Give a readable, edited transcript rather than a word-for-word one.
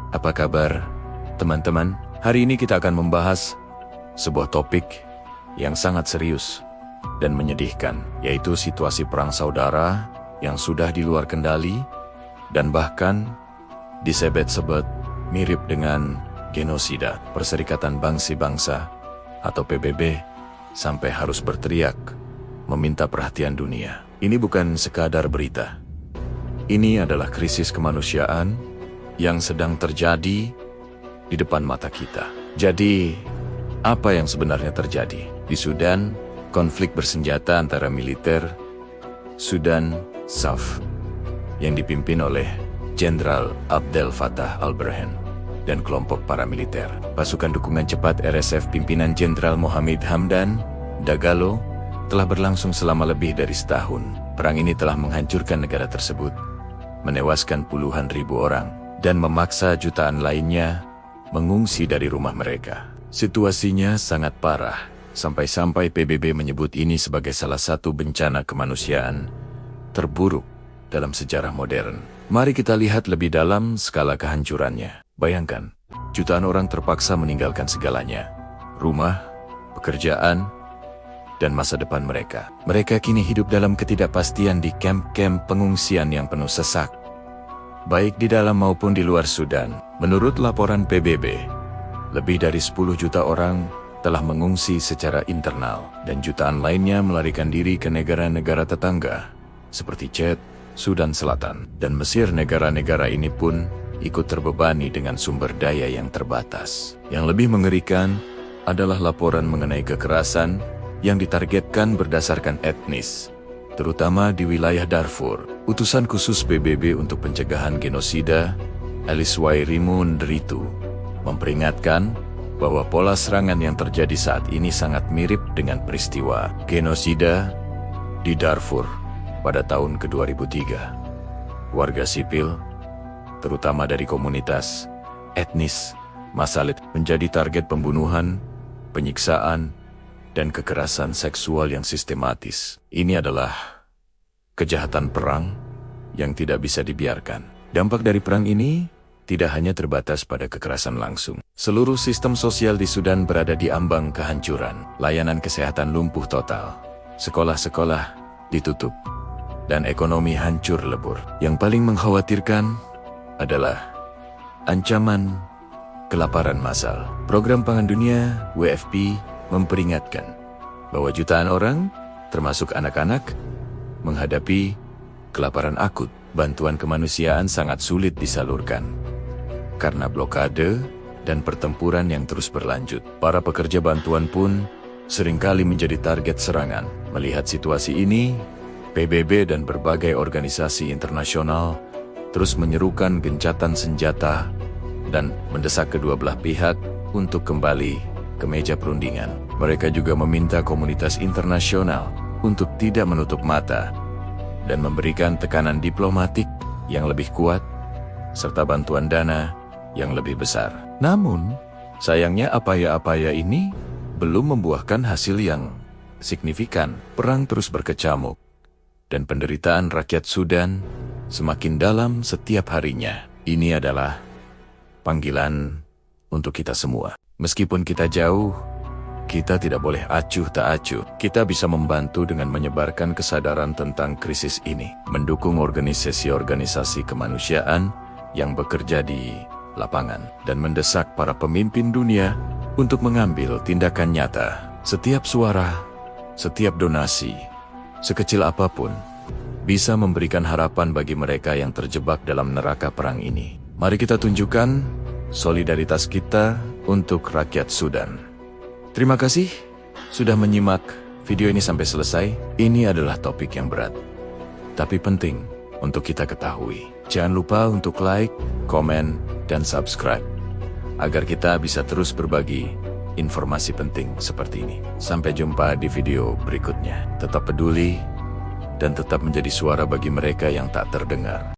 Apa kabar, teman-teman? Hari ini kita akan membahas sebuah topik yang sangat serius dan menyedihkan, yaitu situasi perang saudara yang sudah di luar kendali dan bahkan disebut-sebut mirip dengan genosida. Perserikatan Bangsa-Bangsa atau PBB sampai harus berteriak meminta perhatian dunia. Ini bukan sekadar berita. Ini adalah krisis kemanusiaan yang sedang terjadi di depan mata kita. Jadi, apa yang sebenarnya terjadi? Di Sudan, konflik bersenjata antara militer Sudan SAF yang dipimpin oleh Jenderal Abdel Fattah al-Burhan dan kelompok paramiliter. Pasukan dukungan cepat RSF pimpinan Jenderal Mohamed Hamdan Dagalo telah berlangsung selama lebih dari setahun. Perang ini telah menghancurkan negara tersebut, menewaskan puluhan ribu orang, dan memaksa jutaan lainnya mengungsi dari rumah mereka. Situasinya sangat parah, sampai-sampai PBB menyebut ini sebagai salah satu bencana kemanusiaan terburuk dalam sejarah modern. Mari kita lihat lebih dalam skala kehancurannya. Bayangkan, jutaan orang terpaksa meninggalkan segalanya, rumah, pekerjaan, dan masa depan mereka. Mereka kini hidup dalam ketidakpastian di kamp-kamp pengungsian yang penuh sesak, baik di dalam maupun di luar Sudan. Menurut laporan PBB, lebih dari 10 juta orang telah mengungsi secara internal dan jutaan lainnya melarikan diri ke negara-negara tetangga seperti Chad, Sudan Selatan, dan Mesir. Negara-negara ini pun ikut terbebani dengan sumber daya yang terbatas. Yang lebih mengerikan adalah laporan mengenai kekerasan yang ditargetkan berdasarkan etnis, terutama di wilayah Darfur. Utusan khusus PBB untuk pencegahan genosida, Alice Wairimu Nderitu, memperingatkan bahwa pola serangan yang terjadi saat ini sangat mirip dengan peristiwa genosida di Darfur pada tahun ke-2003. Warga sipil, terutama dari komunitas etnis Masalit, menjadi target pembunuhan, penyiksaan, dan kekerasan seksual yang sistematis. Ini adalah kejahatan perang yang tidak bisa dibiarkan. Dampak dari perang ini tidak hanya terbatas pada kekerasan langsung. Seluruh sistem sosial di Sudan berada di ambang kehancuran. Layanan kesehatan lumpuh total, sekolah-sekolah ditutup, dan ekonomi hancur lebur. Yang paling mengkhawatirkan adalah ancaman kelaparan massal. Program Pangan Dunia WFP memperingatkan bahwa jutaan orang, termasuk anak-anak, menghadapi kelaparan akut. Bantuan kemanusiaan sangat sulit disalurkan karena blokade dan pertempuran yang terus berlanjut. Para pekerja bantuan pun seringkali menjadi target serangan. Melihat situasi ini, PBB dan berbagai organisasi internasional terus menyerukan gencatan senjata dan mendesak kedua belah pihak untuk kembali ke meja perundingan. Mereka juga meminta komunitas internasional untuk tidak menutup mata dan memberikan tekanan diplomatik yang lebih kuat, serta bantuan dana yang lebih besar. Namun, sayangnya upaya-upaya ini belum membuahkan hasil yang signifikan. Perang terus berkecamuk, dan penderitaan rakyat Sudan semakin dalam setiap harinya. Ini adalah panggilan untuk kita semua. Meskipun kita jauh, kita tidak boleh acuh tak acuh. Kita bisa membantu dengan menyebarkan kesadaran tentang krisis ini, mendukung organisasi-organisasi kemanusiaan yang bekerja di lapangan, dan mendesak para pemimpin dunia untuk mengambil tindakan nyata. Setiap suara, setiap donasi, sekecil apapun, bisa memberikan harapan bagi mereka yang terjebak dalam neraka perang ini. Mari kita tunjukkan solidaritas kita untuk rakyat Sudan. Terima kasih sudah menyimak video ini sampai selesai. Ini adalah topik yang berat, tapi penting untuk kita ketahui. Jangan lupa untuk like, komen, dan subscribe, agar kita bisa terus berbagi informasi penting seperti ini. Sampai jumpa di video berikutnya. Tetap peduli dan tetap menjadi suara bagi mereka yang tak terdengar.